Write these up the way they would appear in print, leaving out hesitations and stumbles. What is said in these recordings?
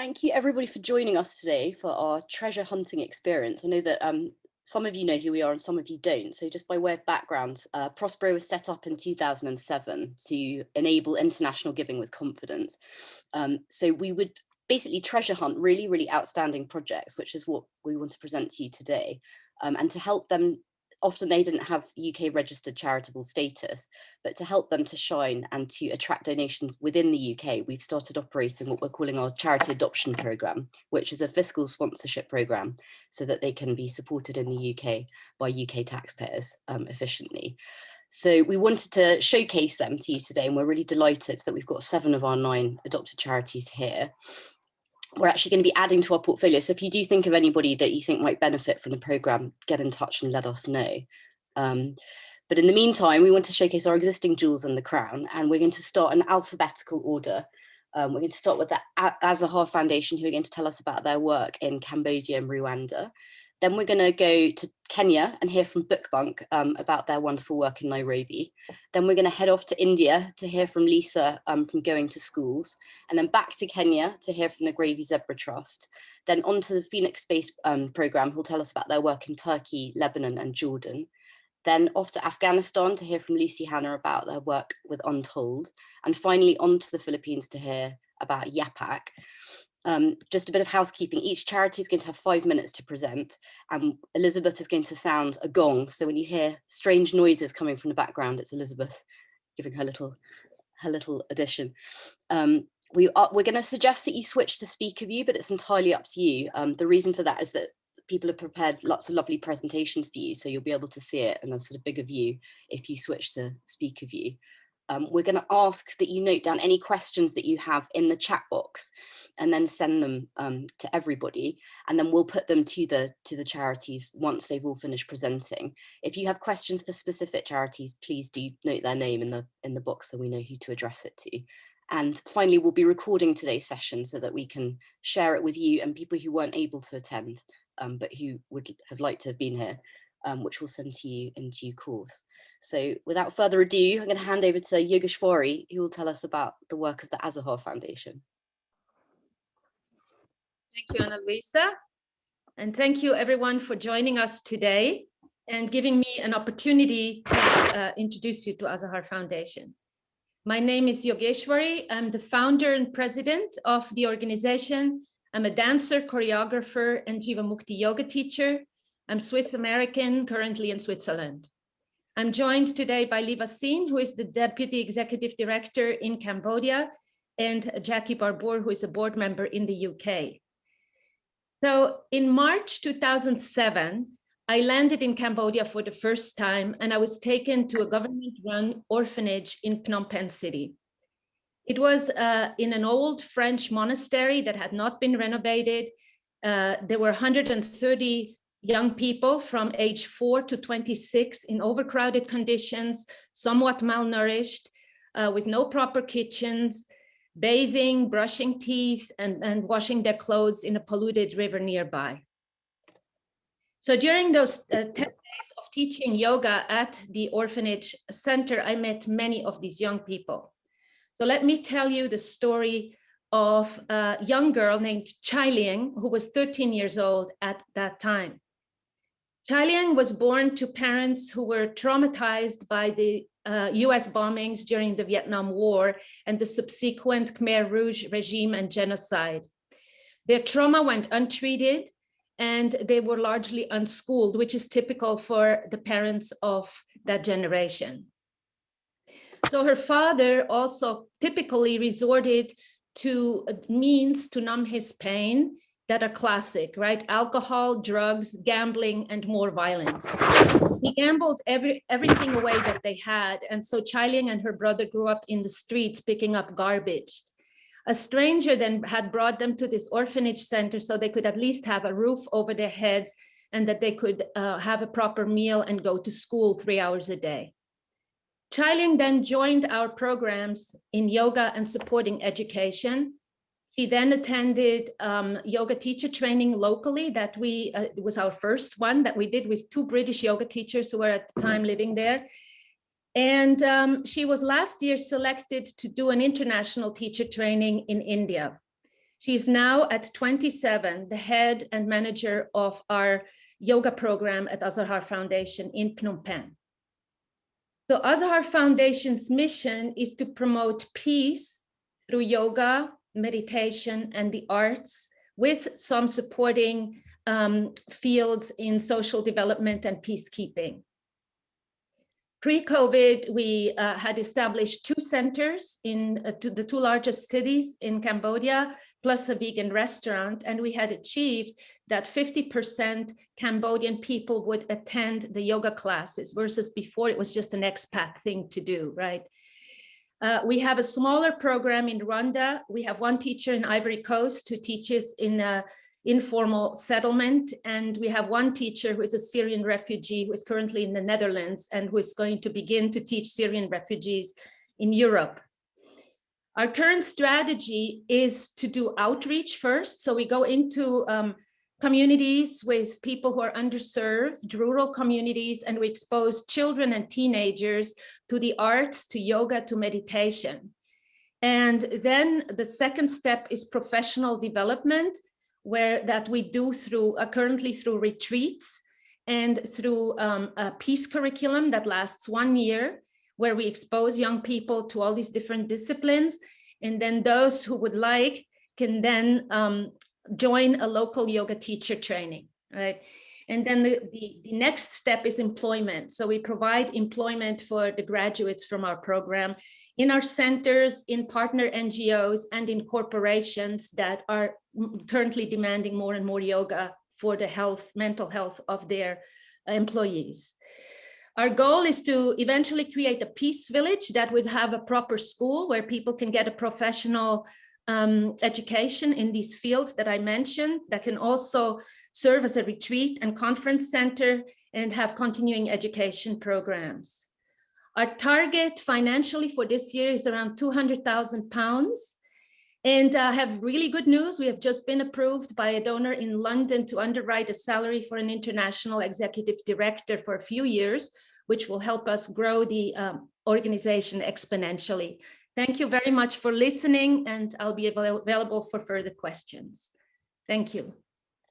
thank you everybody for joining us today for our treasure hunting experience. I know that some of you know who we are and some of you don't. So just by way of background, Prospero was set up in 2007 to enable international giving with confidence. So we would basically treasure hunt really, really outstanding projects, which is what we want to present to you today. And to help them, often they didn't have UK registered charitable status, but to help them to shine and to attract donations within the UK, we've started operating what we're calling our charity adoption programme, which is a fiscal sponsorship programme so that they can be supported in the UK by UK taxpayers efficiently. So we wanted to showcase them to you today, and we're really delighted that we've got 7 of our 9 adopted charities here. We're actually going to be adding to our portfolio. So if you do think of anybody that you think might benefit from the programme, get in touch and let us know. But in the meantime, we want to showcase our existing jewels in the crown, and we're going to start in alphabetical order. We're going to start with the AZAHAR Foundation, who are going to tell us about their work in Cambodia and Rwanda. Then we're going to go to Kenya and hear from Bunk about their wonderful work in Nairobi. Then we're going to head off to India to hear from Lisa from Going to Schools, and then back to Kenya to hear from the Grevy Zebra Trust. Then on to the Phoenix Space Programme, who'll tell us about their work in Turkey, Lebanon and Jordan. Then off to Afghanistan to hear from Lucy Hannah about their work with Untold. And finally on to the Philippines to hear about YAPAK. Just a bit of housekeeping. Each charity is going to have 5 minutes to present, and Elizabeth is going to sound a gong. So when you hear strange noises coming from the background, it's Elizabeth giving her little addition. We're going to suggest that you switch to speaker view, but it's entirely up to you. The reason for that is that people have prepared lots of lovely presentations for you, so you'll be able to see it in a sort of bigger view if you switch to speaker view. We're going to ask that you note down any questions that you have in the chat box and then send them to everybody, and then we'll put them to the charities once they've all finished presenting. If you have questions for specific charities, please do note their name in the box so we know who to address it to. And finally, we'll be recording today's session so that we can share it with you and people who weren't able to attend, but who would have liked to have been here, which we'll send to you in due course. So without further ado, I'm going to hand over to Yogeshwari, who will tell us about the work of the AZAHAR Foundation. Thank you, Anna-Louisa. And thank you everyone for joining us today and giving me an opportunity to introduce you to AZAHAR Foundation. My name is Yogeshwari. I'm the founder and president of the organization. I'm a dancer, choreographer, and Jivamukti yoga teacher. I'm Swiss American, currently in Switzerland. I'm joined today by Liva Singh, who is the Deputy Executive Director in Cambodia, and Jackie Barbour, who is a board member in the UK. So in March 2007, I landed in Cambodia for the first time, and I was taken to a government-run orphanage in Phnom Penh City. It was in an old French monastery that had not been renovated. There were 130 young people from age 4 to 26 in overcrowded conditions, somewhat malnourished, with no proper kitchens, bathing, brushing teeth, and washing their clothes in a polluted river nearby. So during those 10 days of teaching yoga at the orphanage center, I met many of these young people. So let me tell you the story of a young girl named Chai Liang, who was 13 years old at that time. Chai Liang was born to parents who were traumatized by the US bombings during the Vietnam War and the subsequent Khmer Rouge regime and genocide. Their trauma went untreated, and they were largely unschooled, which is typical for the parents of that generation. So her father also typically resorted to means to numb his pain that are classic, right? Alcohol, drugs, gambling, and more violence. He gambled everything away that they had. And so Chai Liang and her brother grew up in the streets picking up garbage. A stranger then had brought them to this orphanage center so they could at least have a roof over their heads and that they could have a proper meal and go to school 3 hours a day. Chai Liang then joined our programs in yoga and supporting education. She then attended yoga teacher training locally that it was our first one that we did with 2 British yoga teachers who were at the time living there. And she was last year selected to do an international teacher training in India. She's now at 27, the head and manager of our yoga program at AZAHAR Foundation in Phnom Penh. So AZAHAR Foundation's mission is to promote peace through yoga, meditation, and the arts, with some supporting fields in social development and peacekeeping. Pre-COVID, we had established 2 centers in the 2 largest cities in Cambodia, plus a vegan restaurant, and we had achieved that 50% Cambodian people would attend the yoga classes, versus before it was just an expat thing to do, right? We have a smaller program in Rwanda. We have 1 teacher in Ivory Coast who teaches in a informal settlement, and we have 1 teacher who is a Syrian refugee who is currently in the Netherlands and who is going to begin to teach Syrian refugees in Europe. Our current strategy is to do outreach first. So we go into communities with people who are underserved, rural communities, and we expose children and teenagers to the arts, to yoga, to meditation. And then the second step is professional development, where that we do through currently through retreats and through a peace curriculum that lasts 1 year, where we expose young people to all these different disciplines. And then those who would like can then join a local yoga teacher training, right? And then the next step is employment. So we provide employment for the graduates from our program in our centers, in partner NGOs, and in corporations that are currently demanding more and more yoga for the health, mental health of their employees. Our goal is to eventually create a peace village that would have a proper school where people can get a professional education in these fields that I mentioned, that can also serve as a retreat and conference center and have continuing education programs. Our target financially for this year is around £200,000. And I have really good news. We have just been approved by a donor in London to underwrite a salary for an international executive director for a few years, which will help us grow the organization exponentially. Thank you very much for listening, and I'll be available for further questions. Thank you.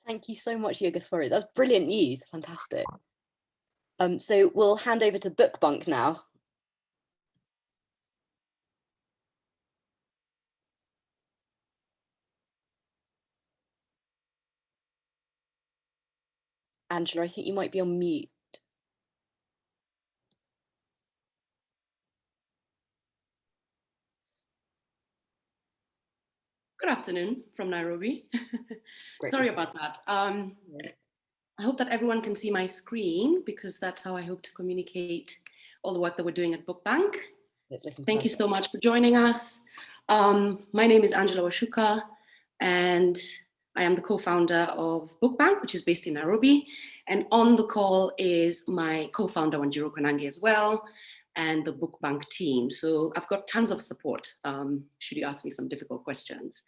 Thank you so much, Yogaswari. That's brilliant news. Fantastic. So we'll hand over to Bunk now. Angela, I think you might be on mute. Good afternoon from Nairobi. Sorry about that. I hope that everyone can see my screen, because that's how I hope to communicate all the work that we're doing at Bunk. Thank you so much for joining us. My name is Angela Washuka, and I am the co-founder of Bunk, which is based in Nairobi. And on the call is my co-founder, Wanjiru Konange, as well, and the Bunk team. So I've got tons of support, should you ask me some difficult questions.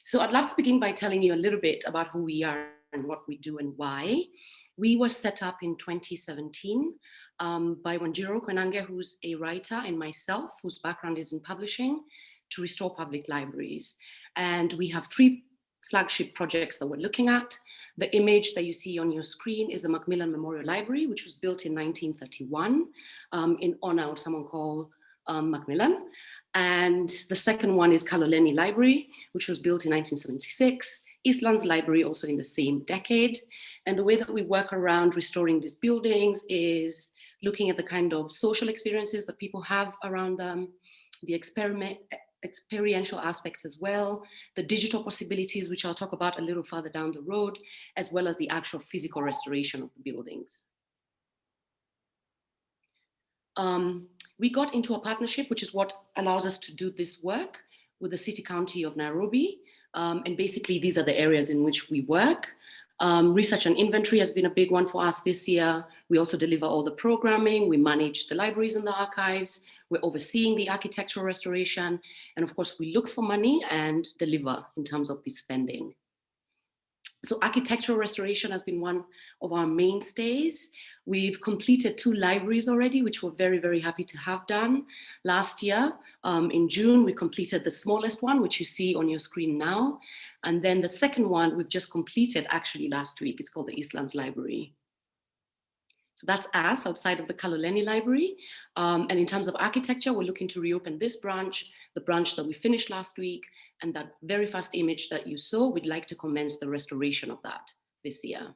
So I'd love to begin by telling you a little bit about who we are and what we do and why. We were set up in 2017 by Wanjiru Konange, who's a writer, and myself, whose background is in publishing, to restore public libraries. And we have 3 flagship projects that we're looking at. The image that you see on your screen is the Macmillan Memorial Library, which was built in 1931 in honor of someone called Macmillan. And the second one is Kaloleni Library, which was built in 1976. Eastlands Library, also in the same decade. And the way that we work around restoring these buildings is looking at the kind of social experiences that people have around them, the experiential aspect as well, the digital possibilities, which I'll talk about a little further down the road, as well as the actual physical restoration of the buildings. We got into a partnership, which is what allows us to do this work, with the City County of Nairobi. And basically, these are the areas in which we work. Research and inventory has been a big one for us this year. We also deliver all the programming. We manage the libraries and the archives. We're overseeing the architectural restoration. And of course, we look for money and deliver in terms of the spending. So architectural restoration has been one of our mainstays. We've completed 2 libraries already, which we're very, very happy to have done. Last year, in June, we completed the smallest one, which you see on your screen now. And then the second one we've just completed actually last week. It's called the Eastlands Library. So that's us outside of the Kaloleni Library. And in terms of architecture, we're looking to reopen this branch, the branch that we finished last week, and that very first image that you saw, we'd like to commence the restoration of that this year.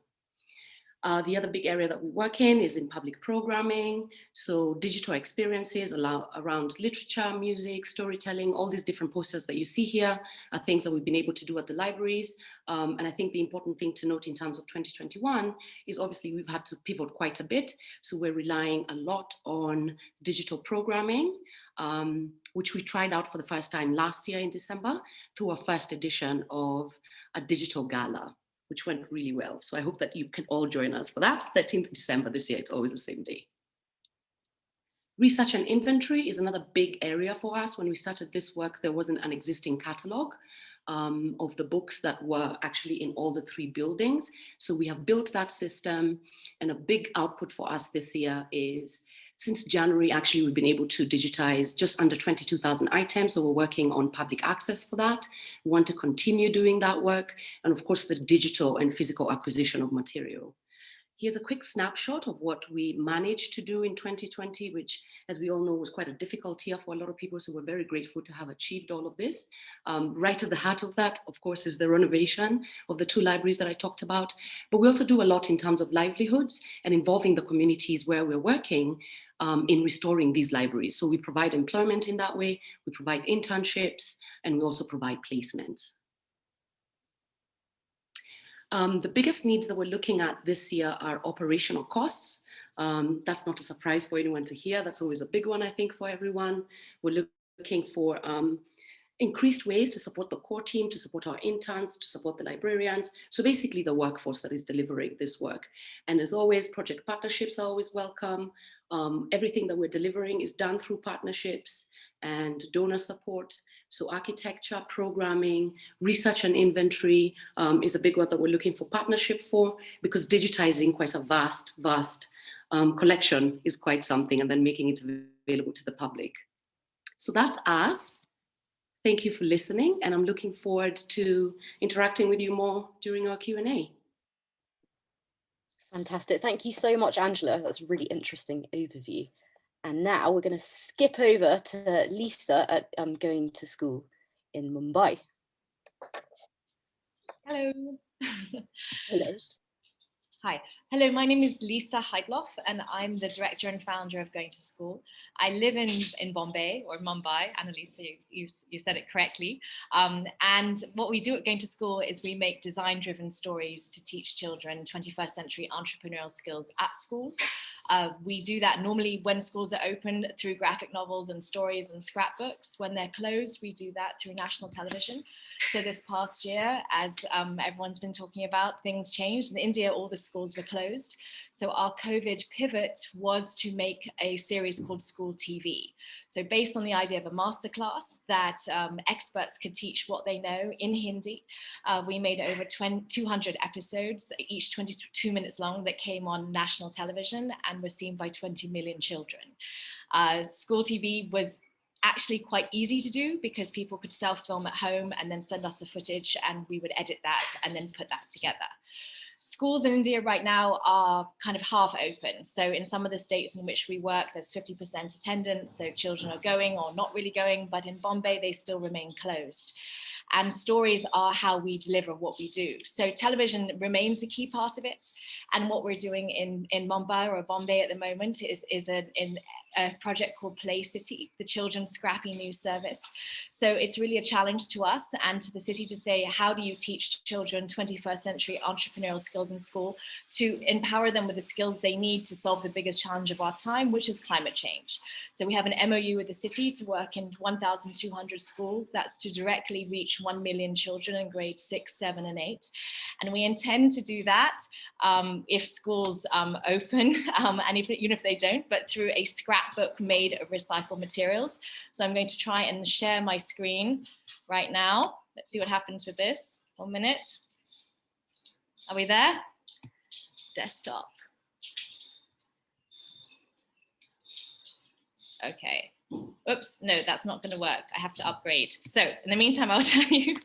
The other big area that we work in is in public programming. So digital experiences around literature, music, storytelling, all these different posters that you see here are things that we've been able to do at the libraries. And I think the important thing to note in terms of 2021 is obviously we've had to pivot quite a bit. So we're relying a lot on digital programming, which we tried out for the first time last year in December through our first edition of a digital gala, which went really well. So I hope that you can all join us for that. 13th December this year, it's always the same day. Research and inventory is another big area for us. When we started this work, there wasn't an existing catalogue of the books that were actually in all the 3 buildings. So we have built that system, and a big output for us this year is, since January, actually, we've been able to digitize just under 22,000 items. So we're working on public access for that. We want to continue doing that work. And of course, the digital and physical acquisition of material. Here's a quick snapshot of what we managed to do in 2020, which, as we all know, was quite a difficult year for a lot of people. So we're very grateful to have achieved all of this. Right at the heart of that, of course, is the renovation of the 2 libraries that I talked about. But we also do a lot in terms of livelihoods and involving the communities where we're working in restoring these libraries. So we provide employment in that way, we provide internships, and we also provide placements. The biggest needs that we're looking at this year are operational costs. That's not a surprise for anyone to hear. That's always a big one, I think, for everyone. We're looking for increased ways to support the core team, to support our interns, to support the librarians. So basically the workforce that is delivering this work. And as always, project partnerships are always welcome. Everything that we're delivering is done through partnerships and donor support. So architecture, programming, research and inventory is a big one that we're looking for partnership for, because digitizing quite a vast collection is quite something, and then making it available to the public. So that's us. Thank you for listening, and I'm looking forward to interacting with you more during our Q&A. Fantastic. Thank you so much, Angela. That's a really interesting overview. And now we're going to skip over to Lisa at Going to School in Mumbai. Hello. Hello. Hi. Hello, my name is Lisa Heidloff, and I'm the director and founder of Going to School. I live in Bombay, or Mumbai. Anna-Louisa, you said it correctly. And what we do at Going to School is we make design-driven stories to teach children 21st century entrepreneurial skills at school. We do that normally when schools are open through graphic novels and stories and scrapbooks. When they're closed, we do that through national television. So this past year, as everyone's been talking about, things changed. In India, all the schools were closed. So our COVID pivot was to make a series called School TV. So based on the idea of a masterclass that experts could teach what they know in Hindi, we made over 200 episodes, each 22 minutes long, that came on national television and were seen by 20 million children. School TV was actually quite easy to do because people could self-film at home and then send us the footage and we would edit that and then put that together. Schools in India right now are kind of half open. So in some of the states in which we work, there's 50% attendance, so children are going or not really going, but in Bombay, they still remain closed. And stories are how we deliver what we do. So television remains a key part of it. And what we're doing in Mumbai or Bombay at the moment is a project called Play City, the children's scrappy news service. So it's really a challenge to us and to the city to say, how do you teach children 21st century entrepreneurial skills in school to empower them with the skills they need to solve the biggest challenge of our time, which is climate change. So we have an MOU with the city to work in 1,200 schools. That's to directly reach 1 million children in grades 6, 7, and 8. And we intend to do that if schools open, and even if they don't, but through a scrapbook made of recycled materials. So I'm going to try and share my screen right now. Let's see what happens with this. 1 minute. Are we there? Desktop. Okay. Oops, no, that's not going to work. I have to upgrade. So in the meantime, I'll tell you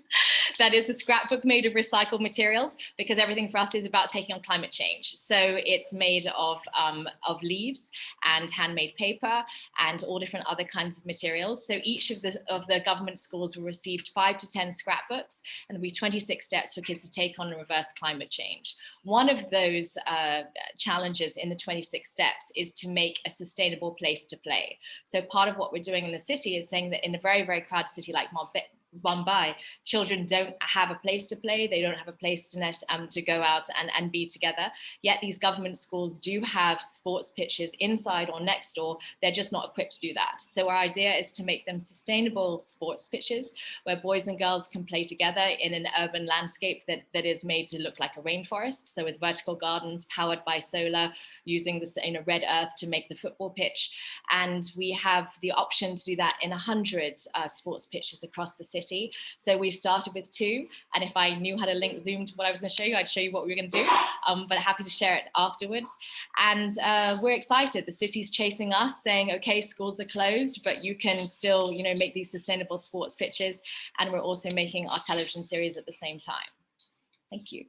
that is a scrapbook made of recycled materials, because everything for us is about taking on climate change. So it's made of leaves and handmade paper and all different other kinds of materials. So each of the government schools will receive 5 to 10 scrapbooks, and there'll be 26 steps for kids to take on and reverse climate change. One of those challenges in the 26 steps is to make a sustainable place to play. So part of what we're doing in the city is saying that in a very, very crowded city like Mumbai, children don't have a place to play. They don't have a place to go out and be together. Yet these government schools do have sports pitches inside or next door. They're just not equipped to do that. So our idea is to make them sustainable sports pitches where boys and girls can play together in an urban landscape that is made to look like a rainforest. So with vertical gardens powered by solar, using the red earth to make the football pitch. And we have the option to do that in 100 sports pitches across the city. So we've started with 2, and if I knew how to link Zoom to what I was going to show you, I'd show you what we were going to do, but happy to share it afterwards. And we're excited. The city's chasing us, saying, okay, schools are closed, but you can still make these sustainable sports pitches. And we're also making our television series at the same time. Thank you.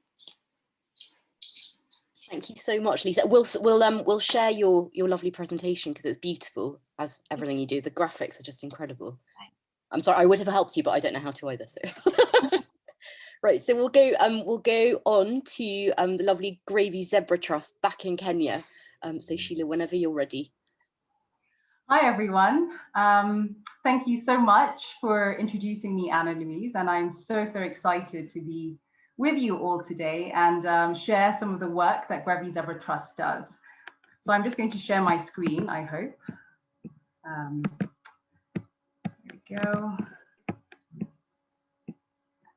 Thank you so much, Lisa. We'll share your lovely presentation because it's beautiful, as everything you do. The graphics are just incredible. Thanks. I'm sorry, I would have helped you, but I don't know how to either. So, right. So we'll go on to the lovely Grevy Zebra Trust back in Kenya. So Sheila, whenever you're ready. Hi everyone. Thank you so much for introducing me, Anna-Louisa, and I'm so excited to be with you all today and share some of the work that Grevy Zebra Trust does. So I'm just going to share my screen, I hope. There we go.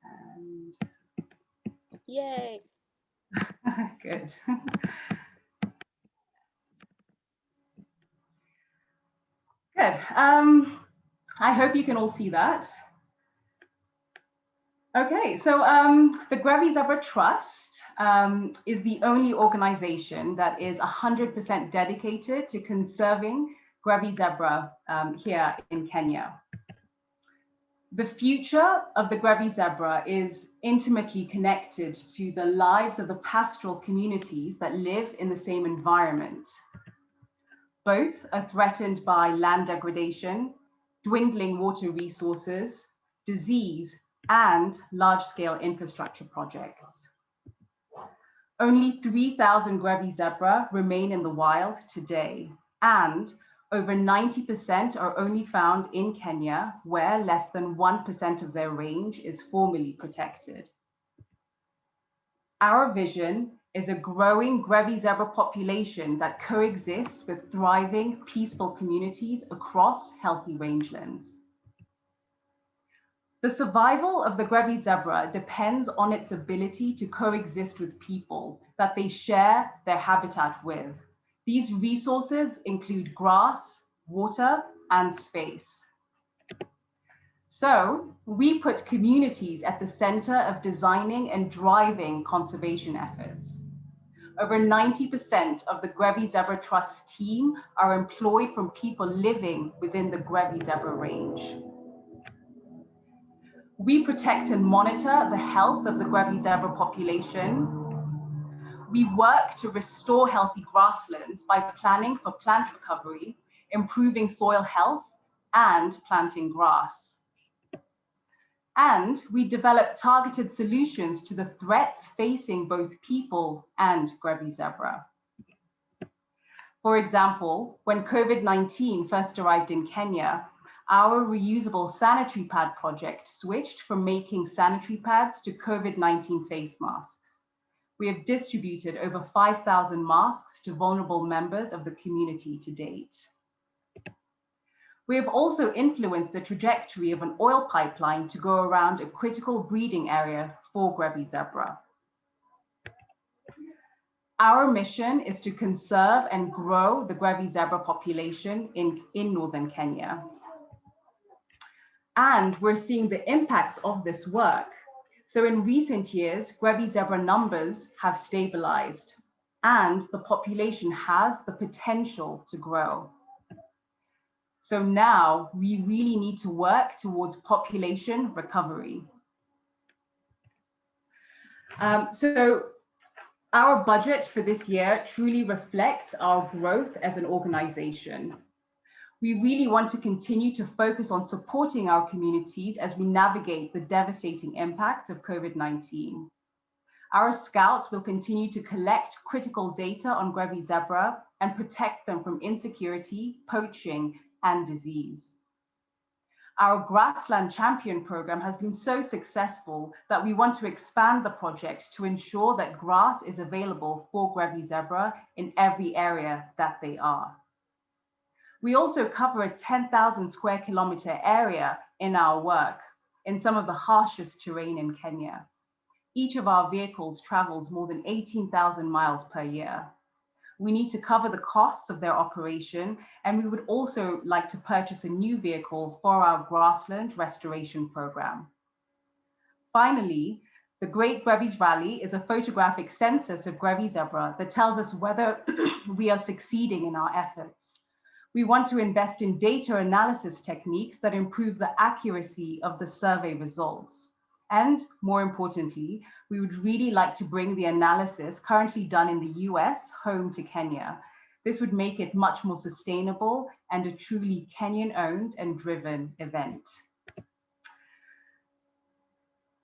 And yay. Good. Good. I hope you can all see that. Okay, so the Grevy Zebra Trust is the only organization that is 100% dedicated to conserving Grevy zebra here in Kenya. The future of the Grevy zebra is intimately connected to the lives of the pastoral communities that live in the same environment. Both are threatened by land degradation, dwindling water resources, disease, and large-scale infrastructure projects. Only 3,000 Grevy zebra remain in the wild today, and over 90% are only found in Kenya, where less than 1% of their range is formally protected. Our vision is a growing Grevy zebra population that coexists with thriving, peaceful communities across healthy rangelands. The survival of the Grevy zebra depends on its ability to coexist with people that they share their habitat with. These resources include grass, water, and space. So we put communities at the center of designing and driving conservation efforts. Over 90% of the Grevy Zebra Trust team are employed from people living within the Grevy Zebra range. We protect and monitor the health of the Grevy zebra population. We work to restore healthy grasslands by planning for plant recovery, improving soil health, and planting grass. And we develop targeted solutions to the threats facing both people and Grevy zebra. For example, when COVID-19 first arrived in Kenya, our reusable sanitary pad project switched from making sanitary pads to COVID-19 face masks. We have distributed over 5,000 masks to vulnerable members of the community to date. We have also influenced the trajectory of an oil pipeline to go around a critical breeding area for Grevy zebra. Our mission is to conserve and grow the Grevy zebra population in northern Kenya. And we're seeing the impacts of this work. So in recent years, Grevy zebra numbers have stabilized and the population has the potential to grow. So now we really need to work towards population recovery. So our budget for this year truly reflects our growth as an organization. We really want to continue to focus on supporting our communities as we navigate the devastating impacts of COVID-19. Our scouts will continue to collect critical data on Grevy zebra and protect them from insecurity, poaching, and disease. Our Grassland Champion program has been so successful that we want to expand the project to ensure that grass is available for Grevy zebra in every area that they are. We also cover a 10,000 square kilometer area in our work in some of the harshest terrain in Kenya. Each of our vehicles travels more than 18,000 miles per year. We need to cover the costs of their operation, and we would also like to purchase a new vehicle for our grassland restoration program. Finally, the Great Grevy's Rally is a photographic census of Grevy zebra that tells us whether we are succeeding in our efforts. We want to invest in data analysis techniques that improve the accuracy of the survey results. And more importantly, we would really like to bring the analysis currently done in the US home to Kenya. This would make it much more sustainable and a truly Kenyan-owned and driven event.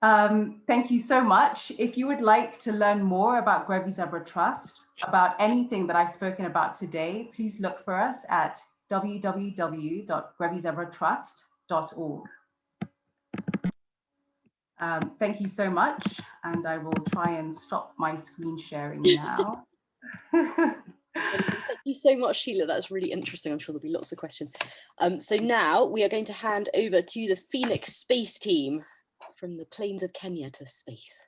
Thank you so much. If you would like to learn more about Grevy Zebra Trust, about anything that I've spoken about today, please look for us at www.grevyzebratrust.org. Thank you so much, and I will try and stop my screen sharing now. Thank you so much, Sheila. That's really interesting. I'm sure there'll be lots of questions. So now we are going to hand over to the Phoenix Space team from the plains of Kenya to space.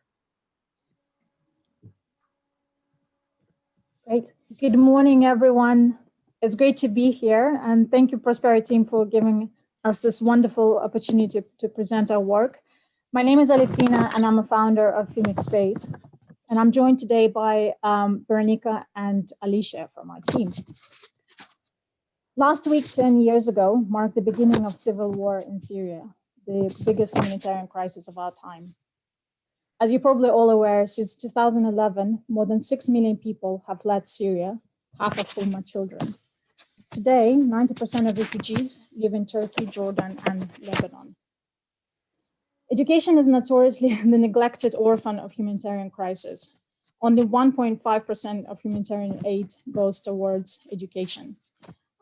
Great. Good morning, everyone. It's great to be here, and thank you, Prosperity Team, for giving us this wonderful opportunity to present our work. My name is Aliftina, and I'm a founder of Phoenix Space. And I'm joined today by Veronica and Alicia from our team. Last week, 10 years ago, marked the beginning of civil war in Syria, the biggest humanitarian crisis of our time. As you're probably all aware, since 2011, more than 6 million people have fled Syria, half of whom are children. Today, 90% of refugees live in Turkey, Jordan, and Lebanon. Education is notoriously the neglected orphan of humanitarian crisis. Only 1.5% of humanitarian aid goes towards education.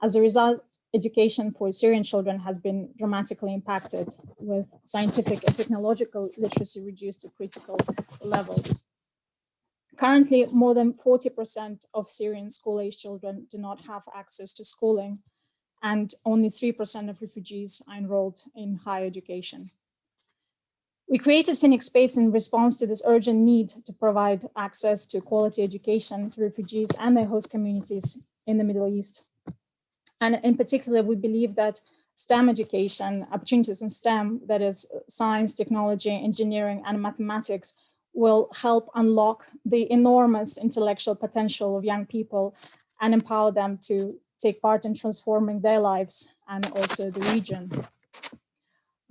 As a result, education for Syrian children has been dramatically impacted, with scientific and technological literacy reduced to critical levels. Currently, more than 40% of Syrian school-age children do not have access to schooling, and only 3% of refugees are enrolled in higher education. We created Phoenix Space in response to this urgent need to provide access to quality education to refugees and their host communities in the Middle East. And in particular, we believe that STEM education, opportunities in STEM, that is science, technology, engineering, and mathematics, will help unlock the enormous intellectual potential of young people and empower them to take part in transforming their lives and also the region.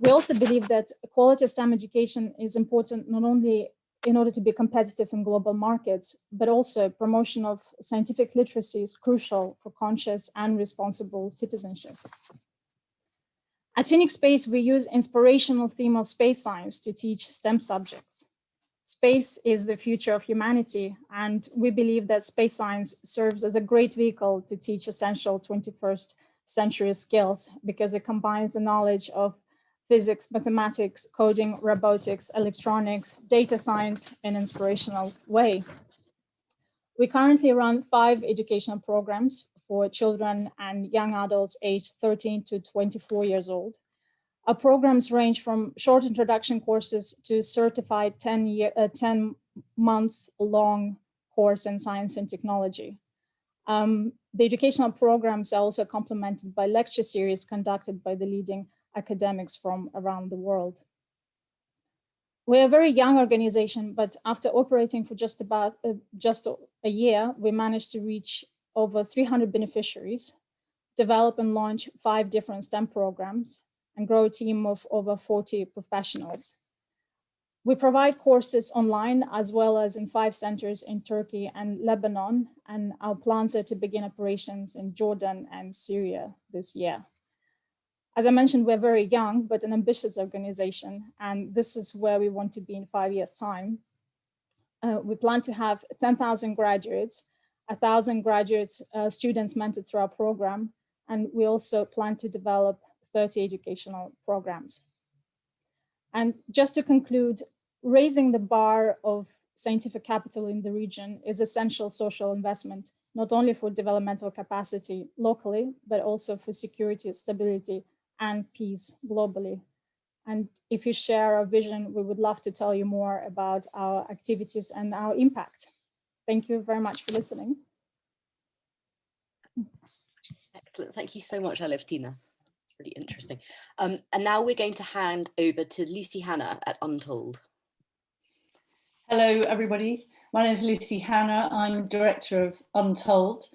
We also believe that quality STEM education is important not only in order to be competitive in global markets, but also promotion of scientific literacy is crucial for conscious and responsible citizenship. At Phoenix Space, we use inspirational theme of space science to teach STEM subjects. Space is the future of humanity, and we believe that space science serves as a great vehicle to teach essential 21st century skills because it combines the knowledge of physics, mathematics, coding, robotics, electronics, data science in an inspirational way. We currently run 5 educational programs for children and young adults aged 13 to 24 years old. Our programs range from short introduction courses to certified 10 months long course in science and technology. The educational programs are also complemented by lecture series conducted by the leading academics from around the world. We're a very young organization, but after operating for just a year, we managed to reach over 300 beneficiaries, develop and launch 5 different STEM programs, and grow a team of over 40 professionals. We provide courses online as well as in 5 centers in Turkey and Lebanon, and our plans are to begin operations in Jordan and Syria this year. As I mentioned, we're very young, but an ambitious organization, and this is where we want to be in 5 years' time. We plan to have 10,000 graduates, 1,000 students mentored through our program, and we also plan to develop 30 educational programs. And just to conclude, raising the bar of scientific capital in the region is essential social investment, not only for developmental capacity locally, but also for security, stability, and peace globally. And if you share our vision, we would love to tell you more about our activities and our impact. Thank you very much for listening. Excellent. Thank you so much, Alevtina. It's really interesting. And now we're going to hand over to Lucy Hannah at Untold. Hello, everybody. My name is Lucy Hannah. I'm director of Untold.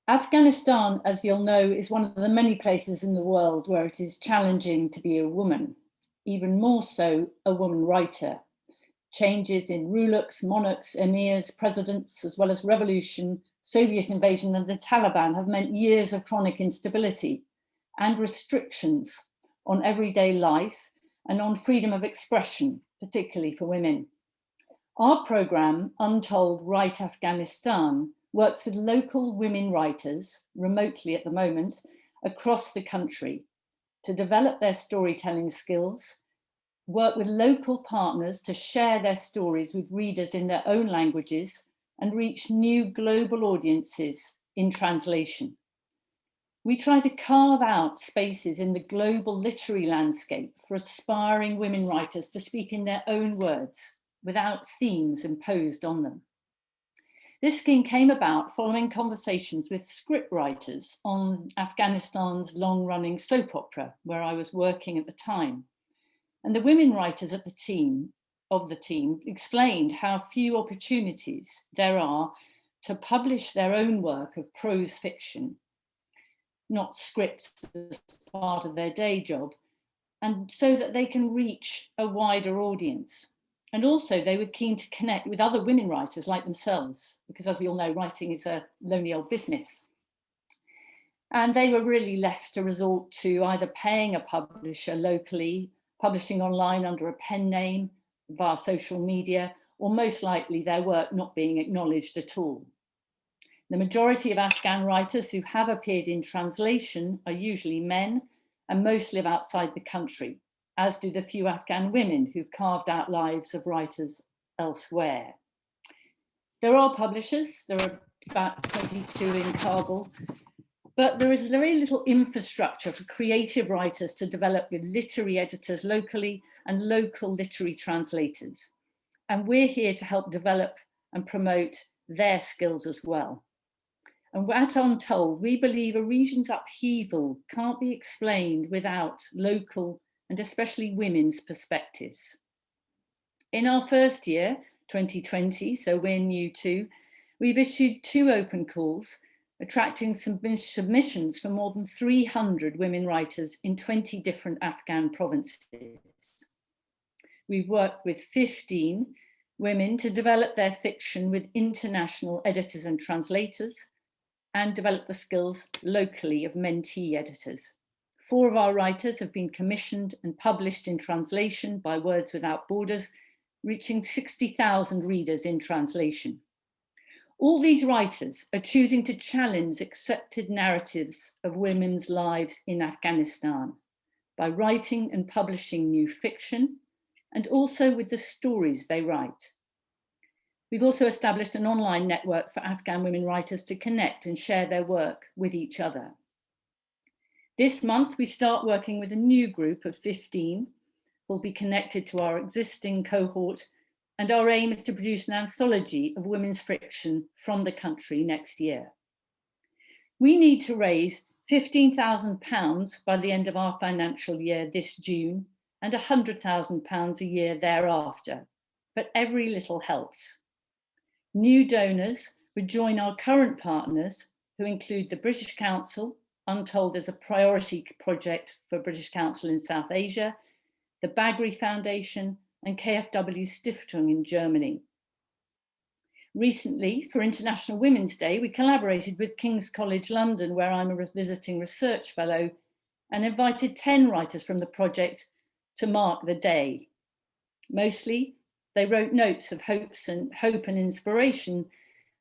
Afghanistan, as you'll know, is one of the many places in the world where it is challenging to be a woman, even more so a woman writer. Changes in rulers, monarchs, emirs, presidents, as well as revolution, Soviet invasion and the Taliban have meant years of chronic instability and restrictions on everyday life and on freedom of expression, particularly for women. Our programme, Untold Write Afghanistan, works with local women writers, remotely at the moment, across the country to develop their storytelling skills, work with local partners to share their stories with readers in their own languages, and reach new global audiences in translation. We try to carve out spaces in the global literary landscape for aspiring women writers to speak in their own words, without themes imposed on them. This scheme came about following conversations with scriptwriters on Afghanistan's long-running soap opera, where I was working at the time. And the women writers at the team explained how few opportunities there are to publish their own work of prose fiction, not scripts as part of their day job, and so that they can reach a wider audience. And also they were keen to connect with other women writers like themselves, because as we all know, writing is a lonely old business. And they were really left to resort to either paying a publisher locally, publishing online under a pen name, via social media, or most likely their work not being acknowledged at all. The majority of Afghan writers who have appeared in translation are usually men, and most live outside the country, as do the few Afghan women who've carved out lives of writers elsewhere. There are publishers, there are about 22 in Kabul, but there is very little infrastructure for creative writers to develop with literary editors locally and local literary translators. And we're here to help develop and promote their skills as well. And at Untold, we believe a region's upheaval can't be explained without local and especially women's perspectives. In our first year, 2020, so we're new too, we've issued 2 open calls, attracting submissions from more than 300 women writers in 20 different Afghan provinces. We've worked with 15 women to develop their fiction with international editors and translators, and develop the skills locally of mentee editors. 4 of our writers have been commissioned and published in translation by Words Without Borders, reaching 60,000 readers in translation. All these writers are choosing to challenge accepted narratives of women's lives in Afghanistan by writing and publishing new fiction, and also with the stories they write. We've also established an online network for Afghan women writers to connect and share their work with each other. This month, we start working with a new group of 15 who will be connected to our existing cohort, and our aim is to produce an anthology of women's fiction from the country next year. We need to raise £15,000 by the end of our financial year this June, and £100,000 a year thereafter, but every little helps. New donors would join our current partners, who include the British Council, Untold as a priority project for British Council in South Asia, the Bagri Foundation, and KfW Stiftung in Germany. Recently, for International Women's Day, we collaborated with King's College London, where I'm a visiting research fellow, and invited 10 writers from the project to mark the day. Mostly, they wrote notes of hope and inspiration,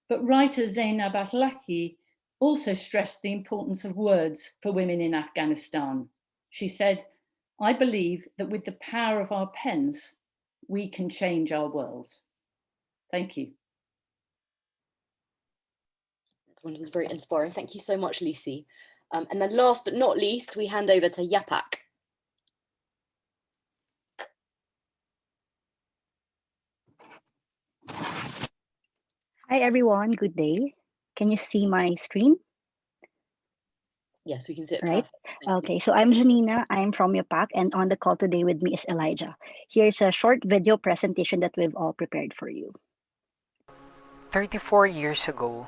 but writer Zainab Atlaki also stressed the importance of words for women in Afghanistan. She said, "I believe that with the power of our pens, we can change our world." Thank you. That one was very inspiring. Thank you so much, Lucy. And then last but not least, we hand over to YAPAK. Hi everyone, good day. Can you see my screen? Yes, we can see it. Right. Perfect. Okay, so I'm Janina. I'm from YAPAK, and on the call today with me is Elijah. Here's a short video presentation that we've all prepared for you. 34 years ago,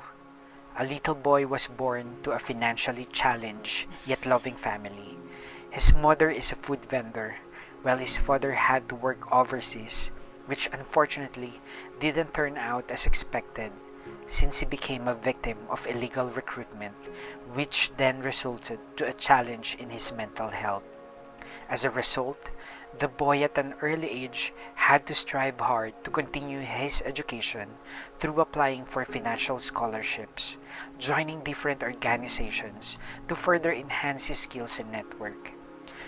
a little boy was born to a financially challenged yet loving family. His mother is a food vendor, while his father had to work overseas, which unfortunately didn't turn out as expected, since he became a victim of illegal recruitment, which then resulted to a challenge in his mental health. As a result, the boy at an early age had to strive hard to continue his education through applying for financial scholarships, joining different organizations to further enhance his skills and network.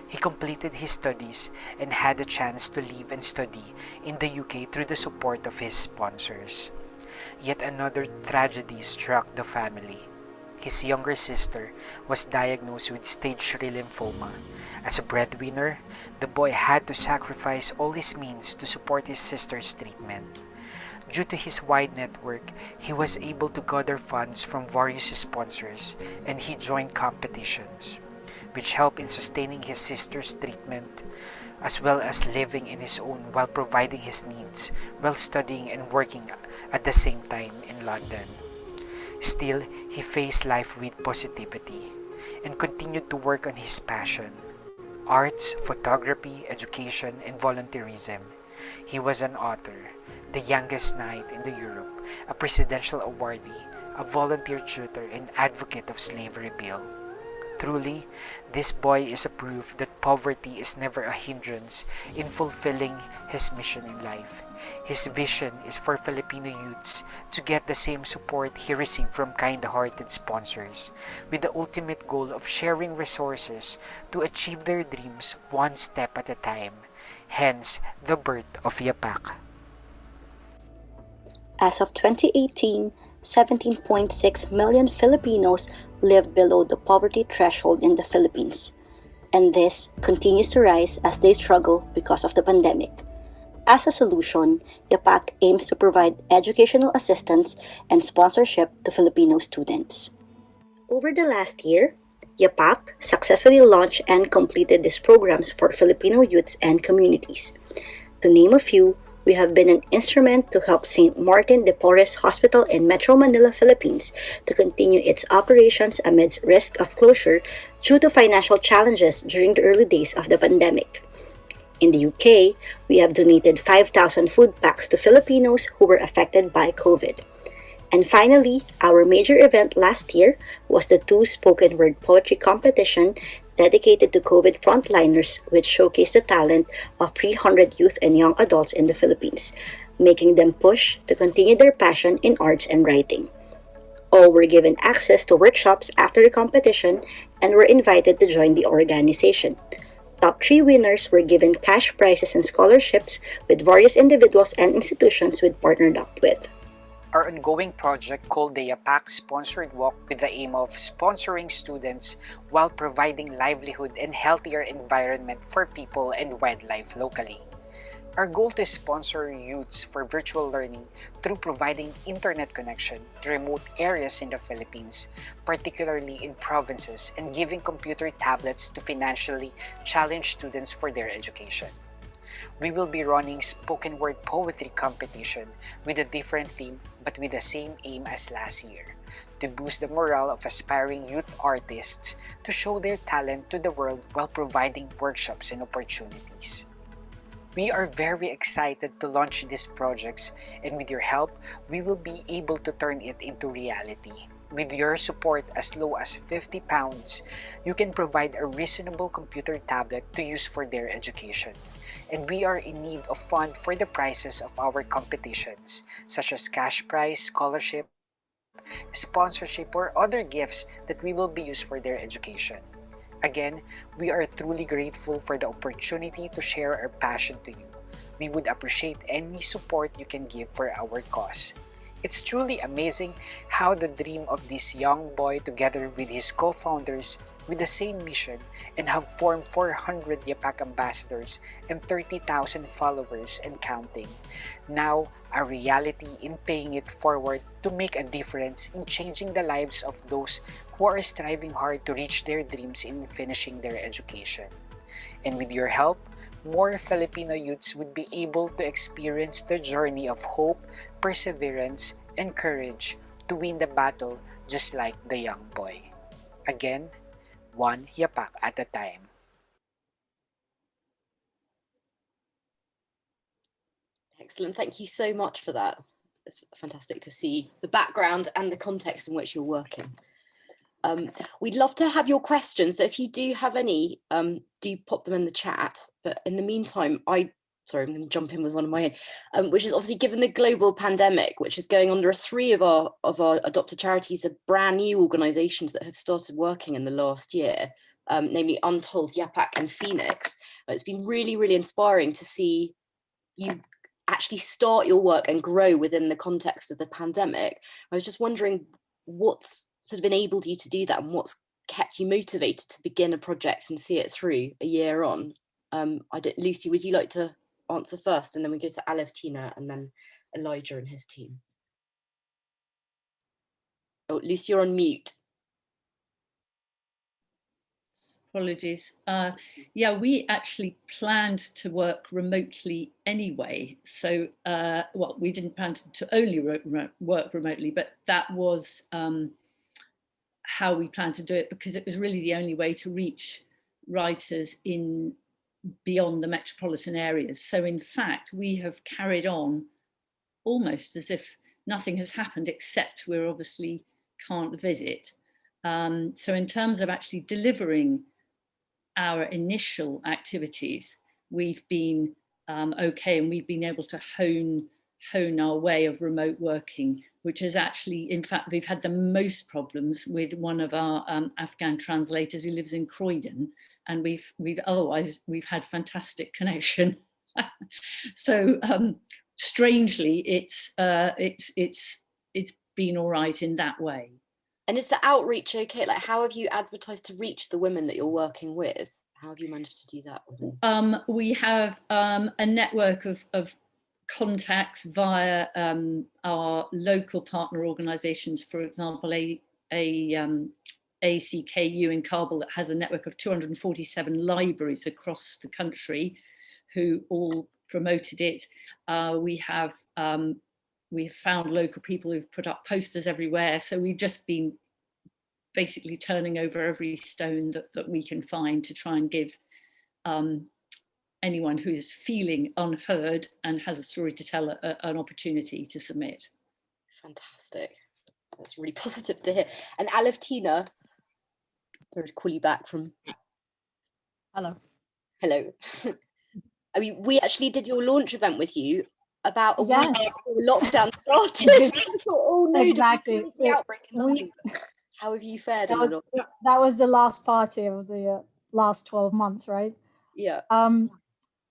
He completed his studies and had a chance to live and study in the UK through the support of his sponsors. Yet another tragedy struck the family. His younger sister was diagnosed with stage 3 lymphoma. As a breadwinner, the boy had to sacrifice all his means to support his sister's treatment. Due to his wide network, he was able to gather funds from various sponsors, and he joined competitions, which helped in sustaining his sister's treatment, as well as living in his own while providing his needs, while studying and working at the same time in London. Still, he faced life with positivity and continued to work on his passion: arts, photography, education, and volunteerism. He was an author, the youngest knight in Europe, a presidential awardee, a volunteer tutor, and advocate of slavery bill. Truly, this boy is a proof that poverty is never a hindrance in fulfilling his mission in life. His vision is for Filipino youths to get the same support he received from kind-hearted sponsors, with the ultimate goal of sharing resources to achieve their dreams one step at a time. Hence, the birth of YAPAK. As of 2018, 17.6 million Filipinos lived below the poverty threshold in the Philippines, and this continues to rise as they struggle because of the pandemic. As a solution, YAPAK aims to provide educational assistance and sponsorship to Filipino students. Over the last year, YAPAK successfully launched and completed these programs for Filipino youths and communities. To name a few, we have been an instrument to help St. Martin de Porres Hospital in Metro Manila, Philippines, to continue its operations amidst risk of closure due to financial challenges during the early days of the pandemic. In the UK, we have donated 5,000 food packs to Filipinos who were affected by COVID. And finally, our major event last year was the 2 spoken word poetry competition dedicated to COVID frontliners, which showcased the talent of 300 youth and young adults in the Philippines, making them push to continue their passion in arts and writing. All were given access to workshops after the competition and were invited to join the organization. Top 3 winners were given cash prizes and scholarships, with various individuals and institutions we'd partnered up with. Our ongoing project, called the YAPAK Sponsored Walk, with the aim of sponsoring students while providing livelihood and healthier environment for people and wildlife locally. Our goal is to sponsor youths for virtual learning through providing internet connection to remote areas in the Philippines, particularly in provinces, and giving computer tablets to financially challenged students for their education. we will be running spoken word poetry competition with a different theme but with the same aim as last year, to boost the morale of aspiring youth artists to show their talent to the world while providing workshops and opportunities. We are very excited to launch these projects, and with your help, we will be able to turn it into reality. With your support as low as £50, you can provide a reasonable computer tablet to use for their education. And we are in need of funds for the prizes of our competitions, such as cash prize, scholarship, sponsorship, or other gifts that we will be used for their education. Again, we are truly grateful for the opportunity to share our passion to you. We would appreciate any support you can give for our cause. It's truly amazing how the dream of this young boy, together with his co-founders with the same mission and have formed 400 YAPAK ambassadors and 30,000 followers and counting, now a reality in paying it forward to make a difference in changing the lives of those who are striving hard to reach their dreams in finishing their education. And with your help, more Filipino youths would be able to experience the journey of hope, perseverance, and courage to win the battle just like the young boy. Again, one yapak at a time. Excellent. Thank you so much for that. It's fantastic to see the background and the context in which you're working. We'd love to have your questions. So if you do have any, do pop them in the chat. But in the meantime, I'm going to jump in with one of my own, which is obviously, given the global pandemic, which is going on, there are three of our adopted charities are brand new organisations that have started working in the last year, namely Untold, YAPAK and Phoenix. It's been really, really inspiring to see you actually start your work and grow within the context of the pandemic. I was just wondering what's sort of enabled you to do that and what's kept you motivated to begin a project and see it through a year on. Lucy, would you like to answer first, and then we go to Alevtina and then Elijah and his team? Oh, Lucy, you're on mute. Apologies. Yeah, we actually planned to work remotely anyway. So, well, we didn't plan to only work remotely, but that was how we planned to do it, because it was really the only way to reach writers in beyond the metropolitan areas. So in fact, we have carried on almost as if nothing has happened, except we're obviously can't visit. So in terms of actually delivering our initial activities, we've been okay, and we've been able to hone our way of remote working, which is actually, in fact, we've had the most problems with one of our Afghan translators who lives in Croydon, and we've had fantastic connection. So strangely, it's been all right in that way. And is the outreach okay? Like, how have you advertised to reach the women that you're working with? How have you managed to do that with them? We have a network of contacts via our local partner organisations. For example, ACKU in Kabul that has a network of 247 libraries across the country who all promoted it. We have found local people who've put up posters everywhere. So we've just been basically turning over every stone that we can find to try and give anyone who is feeling unheard and has a story to tell an opportunity to submit. Fantastic. That's really positive to hear. And Alevtina, sorry to call you back from... Hello. Hello. I mean, we actually did your launch event with you about a week before lockdown started. Oh no, exactly. The outbreak in London. How have you fared? That was the last party of the last 12 months, right? Yeah.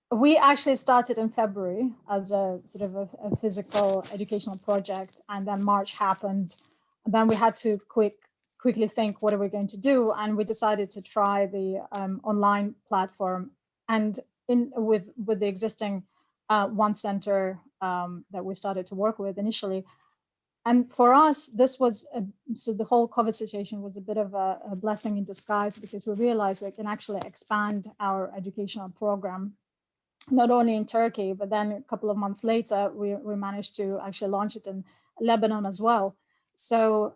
We actually started in February as a sort of a physical educational project, and then March happened, and then we had to quickly think, what are we going to do? And we decided to try the online platform, and with the existing one center that we started to work with initially. And for us, this was so the whole COVID situation was a bit of a blessing in disguise, because we realized we can actually expand our educational program not only in Turkey, but then a couple of months later, we managed to actually launch it in Lebanon as well. So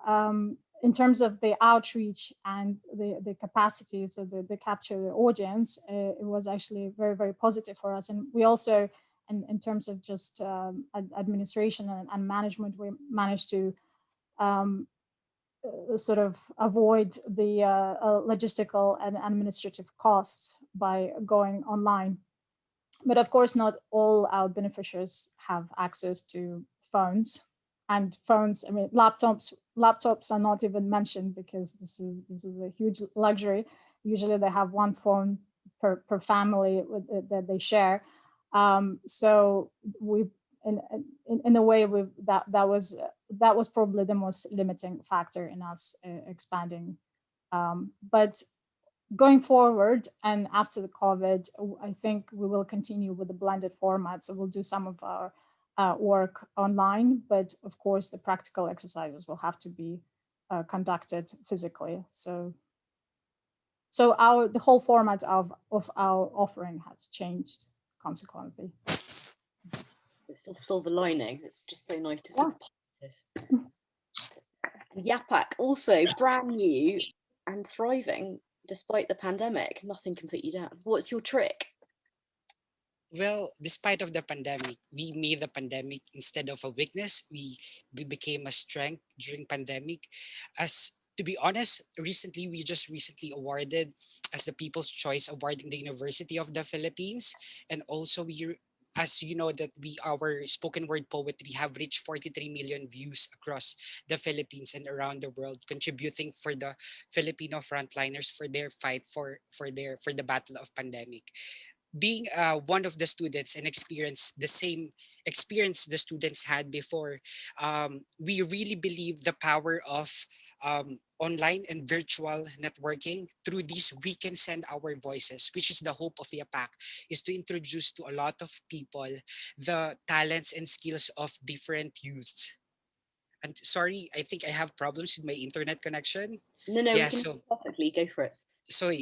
in terms of the outreach and the capacity, so the capture the audience, it was actually very, very positive for us. And we also, in terms of just administration and management, we managed to sort of avoid the logistical and administrative costs by going online. But of course, not all our beneficiaries have access to phones. And phones, I mean, laptops are not even mentioned, because this is a huge luxury. Usually they have one phone per family that they share. So we, in a way, that was probably the most limiting factor in us expanding. But going forward and after the COVID, I think we will continue with the blended format. So we'll do some of our work online, but of course the practical exercises will have to be conducted physically. So the whole format of our offering has changed consequently. It's a silver lining. It's just so nice to see the positive. YAPAK, also brand new and thriving despite the pandemic. Nothing can put you down. What's your trick? Well, despite of the pandemic, we made the pandemic instead of a weakness. We became a strength during pandemic. As to be honest, we just recently awarded as the People's Choice Award in the University of the Philippines, and also as you know that our spoken word poetry have reached 43 million views across the Philippines and around the world, contributing for the Filipino frontliners for their fight for the battle of pandemic. Being one of the students and experience the same experience the students had before, we really believe the power of online and virtual networking. Through this, we can send our voices, which is the hope of YAPAK, is to introduce to a lot of people the talents and skills of different youths. And sorry, I think I have problems with my internet connection. No, Yeah, we can so perfectly go for it. So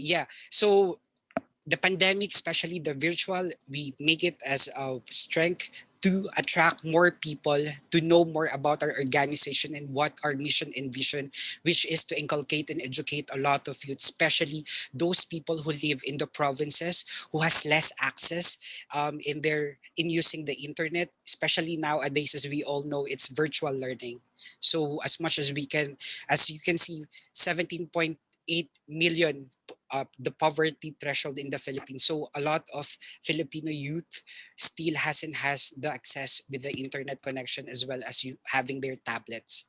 the pandemic, especially the virtual, we make it as a strength to attract more people to know more about our organization and what our mission and vision, which is to inculcate and educate a lot of youth, especially those people who live in the provinces who has less access in using the internet, especially nowadays, as we all know, it's virtual learning. So as much as we can, as you can see, 17.8 million the poverty threshold in the Philippines. So a lot of Filipino youth still has the access with the internet connection as well as you having their tablets.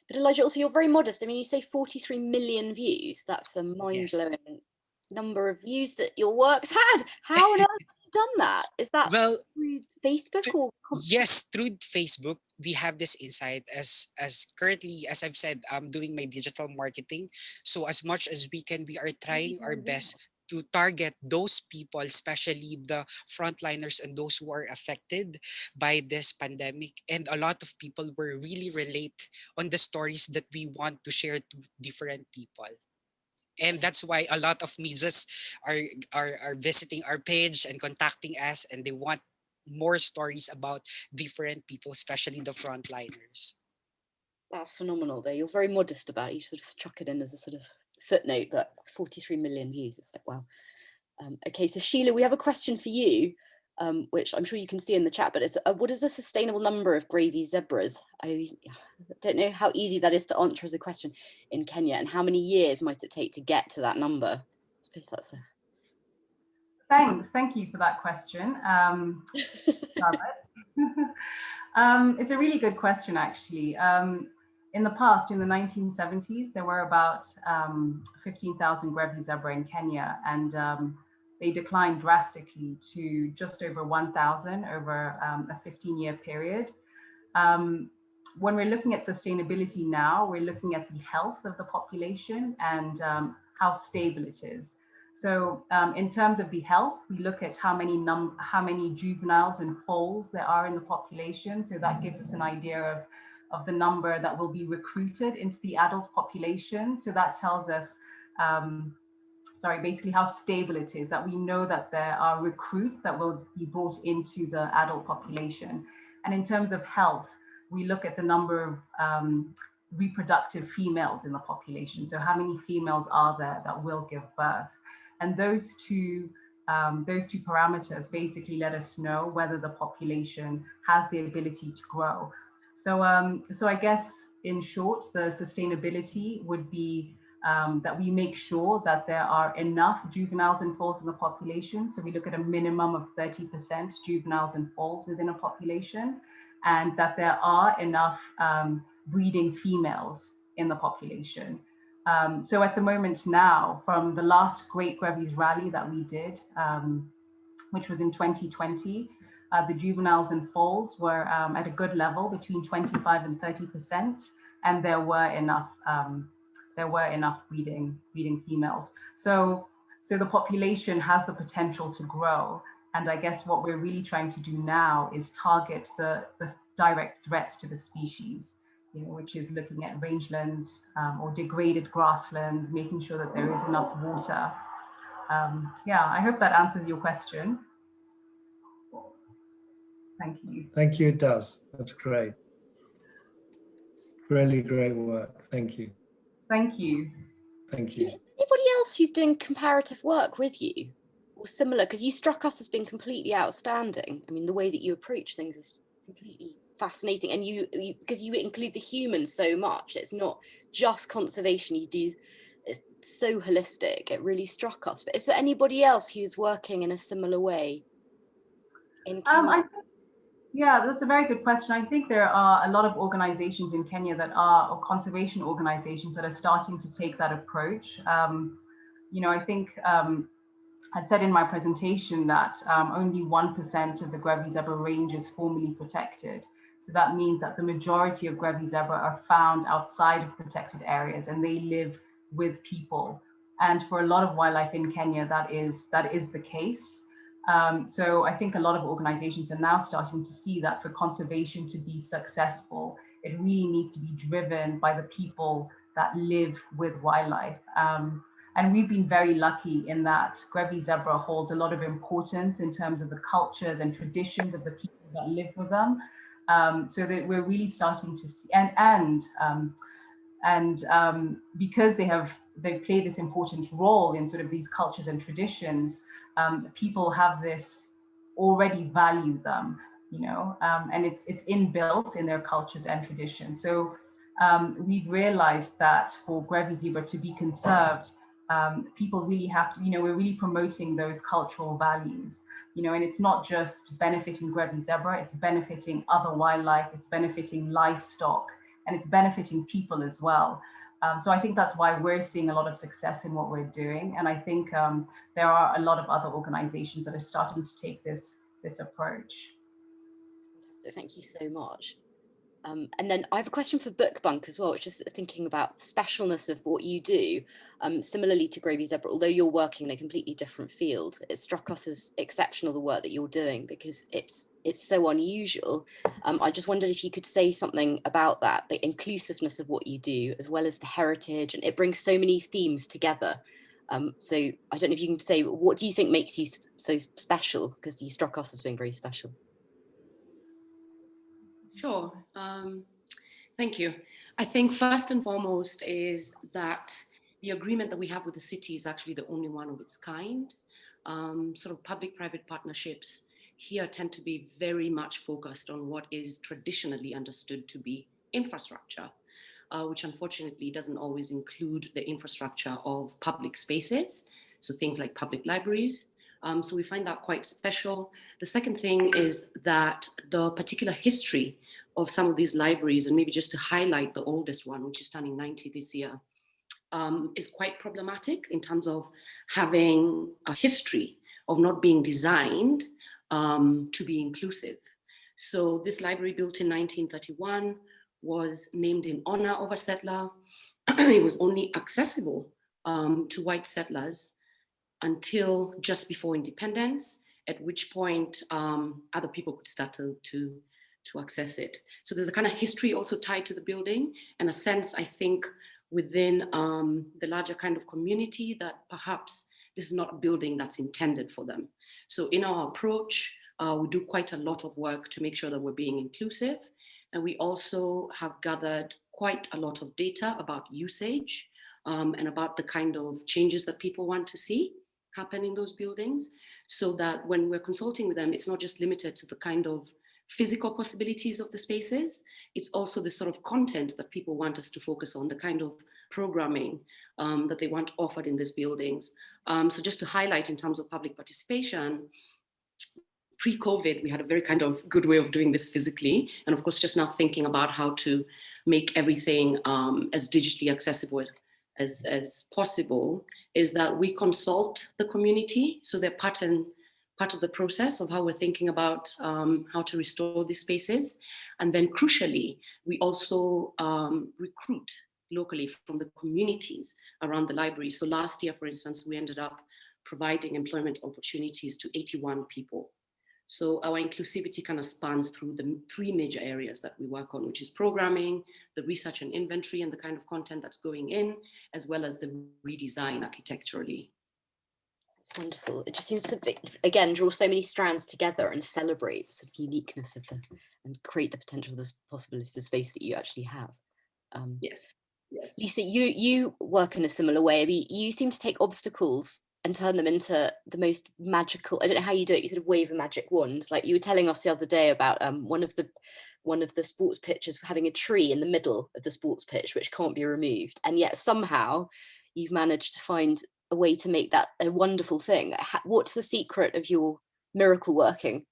But Elijah, also you're very modest. I mean, you say 43 million views. That's a mind-blowing number of views that your work's had. How on earth have you done that? Is that through Facebook or? Yes, through Facebook. We have this insight as currently, as I've said, I'm doing my digital marketing. So as much as we can, we are trying our best to target those people, especially the frontliners and those who are affected by this pandemic. And a lot of people will really relate on the stories that we want to share to different people. And that's why a lot of medias are visiting our page and contacting us, and they want more stories about different people, especially the frontliners. That's phenomenal, though. You're very modest about it. You sort of chuck it in as a sort of footnote, but 43 million views. It's like, wow. Okay, so Sheila, we have a question for you, which I'm sure you can see in the chat, but it's what is the sustainable number of Grevy zebras? I don't know how easy that is to answer as a question in Kenya, and how many years might it take to get to that number? I suppose that's a... Thank you for that question. It's a really good question, actually. In the past, in the 1970s, there were about 15,000 Grevy zebra in Kenya, and they declined drastically to just over 1,000 over a 15-year period. When we're looking at sustainability now, we're looking at the health of the population and how stable it is. So in terms of the health, we look at how many juveniles and foals there are in the population. So that gives us an idea of the number that will be recruited into the adult population. So that tells us basically how stable it is, that we know that there are recruits that will be brought into the adult population. And in terms of health, we look at the number of reproductive females in the population. So how many females are there that will give birth? And those two parameters basically let us know whether the population has the ability to grow. So I guess in short, the sustainability would be that we make sure that there are enough juveniles and foals in the population. So we look at a minimum of 30% juveniles and foals within a population, and that there are enough breeding females in the population. So at the moment now, from the last Great Grevy's rally that we did, which was in 2020, the juveniles and foals were at a good level, between 25 and 30%, and there were enough breeding females. So the population has the potential to grow. And I guess what we're really trying to do now is target the direct threats to the species, which is looking at rangelands or degraded grasslands, making sure that there is enough water. Yeah, I hope that answers your question. Thank you. Thank you, it does. That's great. Really great work. Thank you. Thank you. Thank you. Anybody else who's doing comparative work with you or similar? Because you struck us as being completely outstanding. I mean, the way that you approach things is completely fascinating. And you because you include the human so much, it's not just conservation you do. It's so holistic. It really struck us. But is there anybody else who's working in a similar way in Kenya? Yeah, that's a very good question. I think there are a lot of organizations in Kenya that are, or conservation organizations that are starting to take that approach. I think I said in my presentation that only 1% of the Grevy zebra range is formally protected. So that means that the majority of Grevy zebra are found outside of protected areas and they live with people. And for a lot of wildlife in Kenya, that is the case. So I think a lot of organizations are now starting to see that for conservation to be successful, it really needs to be driven by the people that live with wildlife. And we've been very lucky in that Grevy zebra holds a lot of importance in terms of the cultures and traditions of the people that live with them. So that we're really starting to see, and because they play this important role in sort of these cultures and traditions, people have this already value them, and it's inbuilt in their cultures and traditions. So we've realized that for Grevy zebra to be conserved, people really have to, we're really promoting those cultural values, and it's not just benefiting Grevy zebra, it's benefiting other wildlife, it's benefiting livestock, and it's benefiting people as well. So I think that's why we're seeing a lot of success in what we're doing. And I think there are a lot of other organizations that are starting to take this approach. Fantastic, thank you so much. And then I have a question for Bunk as well, which is thinking about the specialness of what you do. Similarly to Grevy zebra, although you're working in a completely different field, it struck us as exceptional, the work that you're doing, because it's so unusual. I just wondered if you could say something about that, the inclusiveness of what you do, as well as the heritage, and it brings so many themes together. So I don't know if you can say, what do you think makes you so special? Because you struck us as being very special. Sure. Thank you. I think first and foremost is that the agreement that we have with the city is actually the only one of its kind. Sort of public-private partnerships here tend to be very much focused on what is traditionally understood to be infrastructure, which unfortunately doesn't always include the infrastructure of public spaces. So things like public libraries. So we find that quite special. The second thing is that the particular history of some of these libraries, and maybe just to highlight the oldest one, which is turning 90 this year, is quite problematic in terms of having a history of not being designed to be inclusive. So this library, built in 1931, was named in honor of a settler. It was only accessible to white settlers until just before independence, at which point other people could start to access it. So there's a kind of history also tied to the building, and a sense, I think, within the larger kind of community that perhaps this is not a building that's intended for them. So in our approach, we do quite a lot of work to make sure that we're being inclusive. And we also have gathered quite a lot of data about usage and about the kind of changes that people want to see happen in those buildings, so that when we're consulting with them, it's not just limited to the kind of physical possibilities of the spaces, it's also the sort of content that people want us to focus on, the kind of programming that they want offered in these buildings. So just to highlight in terms of public participation, pre-COVID, we had a very kind of good way of doing this physically. And of course, just now thinking about how to make everything as digitally accessible as possible, is that we consult the community. So they're part of the process of how we're thinking about how to restore these spaces. And then crucially, we also recruit locally from the communities around the library. So last year, for instance, we ended up providing employment opportunities to 81 people. So our inclusivity kind of spans through the 3 major areas that we work on, which is programming, the research and inventory, and the kind of content that's going in, as well as the redesign architecturally. Wonderful. It just seems to, again, draw so many strands together and celebrate the sort of uniqueness of and create the potential of this possibility, the space that you actually have. Yes. Lisa, you work in a similar way. I mean, you seem to take obstacles and turn them into the most magical. I don't know how you do it. You sort of wave a magic wand. Like you were telling us the other day about one of the sports pitches having a tree in the middle of the sports pitch, which can't be removed. And yet somehow you've managed to find a way to make that a wonderful thing. What's the secret of your miracle working?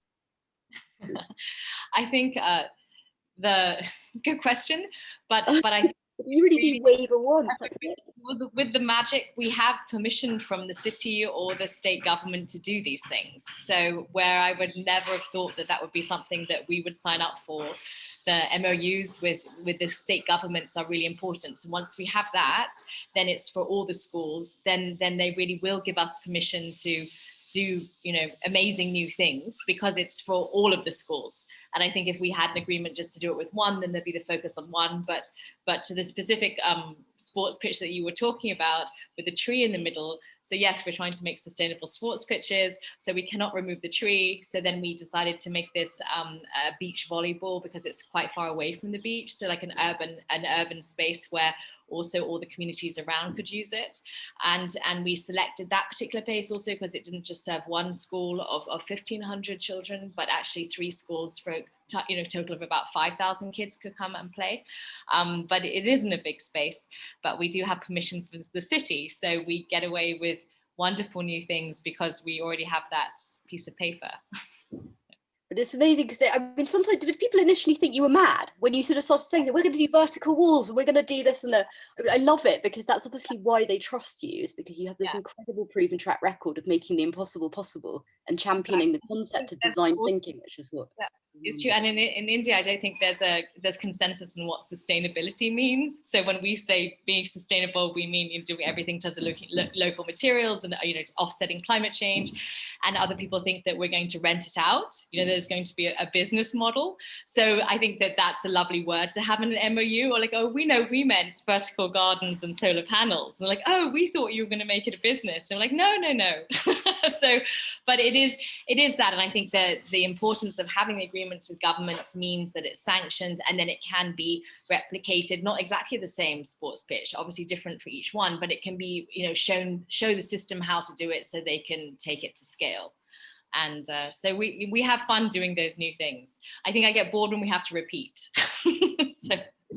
I think it's a good question, but I you really do wave a wand. With the magic, we have permission from the city or the state government to do these things. So where I would never have thought that would be something that we would sign up for, the MOUs with the state governments are really important. So once we have that, then it's for all the schools. Then they really will give us permission to do, amazing new things, because it's for all of the schools. And I think if we had an agreement just to do it with one, then there'd be the focus on one. But to the specific sports pitch that you were talking about with the tree in the middle, so yes, we're trying to make sustainable sports pitches, so we cannot remove the tree. So then we decided to make this a beach volleyball, because it's quite far away from the beach. So like an urban space where also all the communities around could use it. And we selected that particular place also because it didn't just serve one school of 1,500 children, but actually 3 schools for total of about 5,000 kids could come and play. But it isn't a big space, but we do have permission from the city. So we get away with wonderful new things because we already have that piece of paper. But it's amazing because I mean, sometimes did people initially think you were mad when you sort of started saying that we're going to do vertical walls and we're going to do this and that? I love it because that's obviously why they trust you, is because you have this incredible proven track record of making the impossible possible and championing the concept of design thinking, which is what. It's true, and in India, I don't think there's consensus on what sustainability means. So when we say being sustainable, we mean doing everything in terms of local materials and offsetting climate change. And other people think that we're going to rent it out. There's going to be a business model. So I think that that's a lovely word to have in an MOU. Or like, oh, we meant vertical gardens and solar panels. And they're like, oh, we thought you were going to make it a business. And we're like, no. So, but it is that, and I think that the importance of having the agreements with governments means that it's sanctioned and then it can be replicated, not exactly the same sports pitch, obviously different for each one, but it can be, show the system how to do it so they can take it to scale. And so we have fun doing those new things. I think I get bored when we have to repeat. So.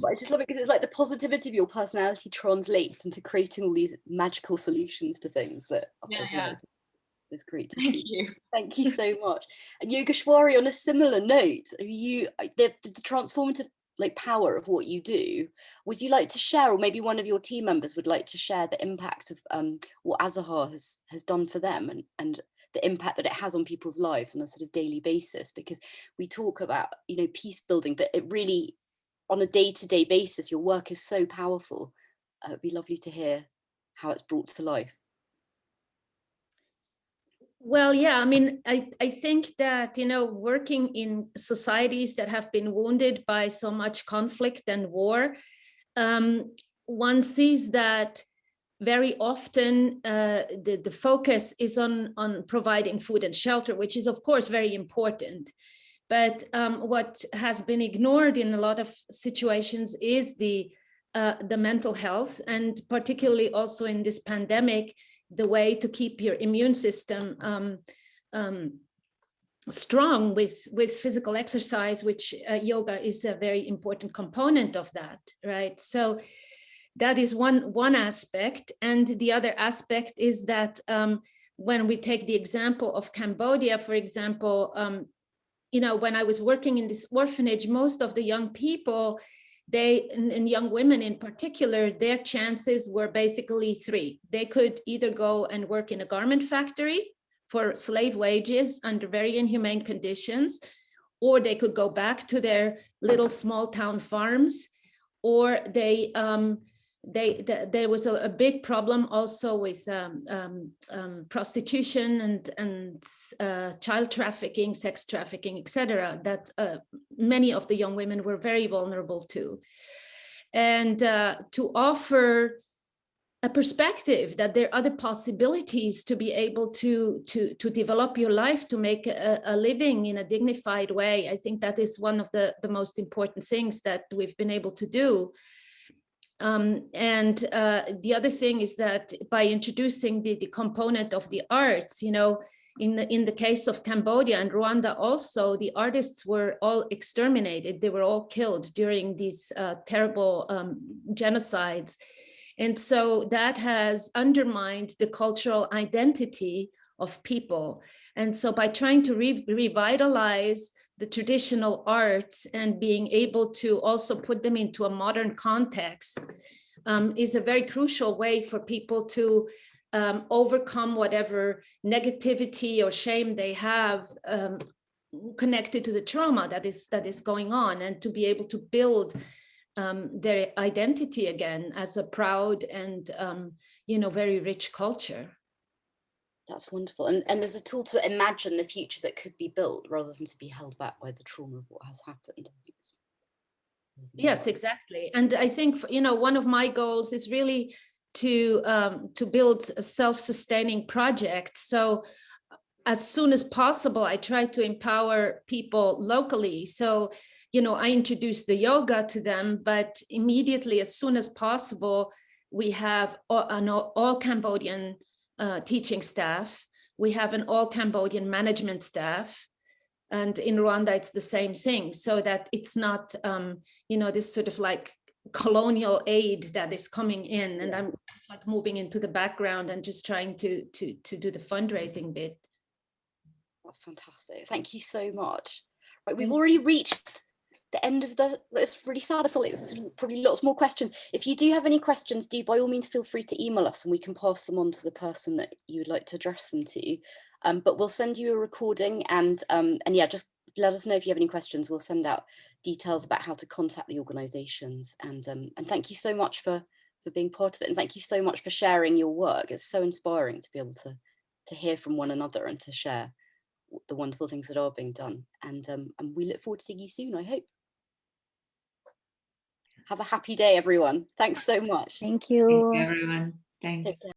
I just love it because it's like the positivity of your personality translates into creating all these magical solutions to things that it's great to see. Thank you so much. And Yogeshwari, on a similar note, the transformative power of what you do, would you like to share, or maybe one of your team members would like to share the impact of what AZAHAR has done for them and the impact that it has on people's lives on a sort of daily basis? Because we talk about peace building, but it really, on a day-to-day basis, your work is so powerful. It'd be lovely to hear how it's brought to life. Well, yeah, I mean, I think that, working in societies that have been wounded by so much conflict and war, one sees that very often the focus is on providing food and shelter, which is of course very important. But what has been ignored in a lot of situations is the mental health, and particularly also in this pandemic, the way to keep your immune system strong with physical exercise, which yoga is a very important component of that, right? So that is one aspect. And the other aspect is that when we take the example of Cambodia, for example, you know, when I was working in this orphanage, most of the young people, and young women in particular, their chances were basically three. They could either go and work in a garment factory for slave wages under very inhumane conditions, or they could go back to their little small town farms, or there was a big problem also with prostitution and child trafficking, sex trafficking, etc., that many of the young women were very vulnerable to. And to offer a perspective that there are other possibilities to be able to develop your life, to make a living in a dignified way, I think that is one of the most important things that we've been able to do. And the other thing is that by introducing the component of the arts, you know, in the case of Cambodia and Rwanda also, the artists were all exterminated. They were all killed during these terrible genocides. And so that has undermined the cultural identity of people. And so by trying to revitalize the traditional arts and being able to also put them into a modern context is a very crucial way for people to overcome whatever negativity or shame they have connected to the trauma that is going on, and to be able to build their identity again as a proud and you know, very rich culture. That's wonderful. And there's a tool to imagine the future that could be built rather than to be held back by the trauma of what has happened. Yes, exactly. And I think, you know, one of my goals is really to build a self-sustaining project. So as soon as possible, I try to empower people locally. So, you know, I introduce the yoga to them, but immediately, as soon as possible, we have an all Cambodian teaching staff. We have an all Cambodian management staff. And in Rwanda, it's the same thing, so that it's not, you know, this sort of like colonial aid that is coming in, and I'm like moving into the background and just trying to do the fundraising bit. That's fantastic. Thank you so much. Right, we've already reached the end of it's really sad. I feel like there's probably lots more questions. If you do have any questions, do by all means feel free to email us and we can pass them on to the person that you would like to address them to. But we'll send you a recording, and yeah, just let us know if you have any questions. We'll send out details about how to contact the organisations. And thank you so much for being part of it, and thank you so much for sharing your work. It's so inspiring to be able to hear from one another and to share the wonderful things that are being done. And we look forward to seeing you soon, I hope. Have a happy day, everyone. Thanks so much. Thank you. Thank you, everyone. Thanks.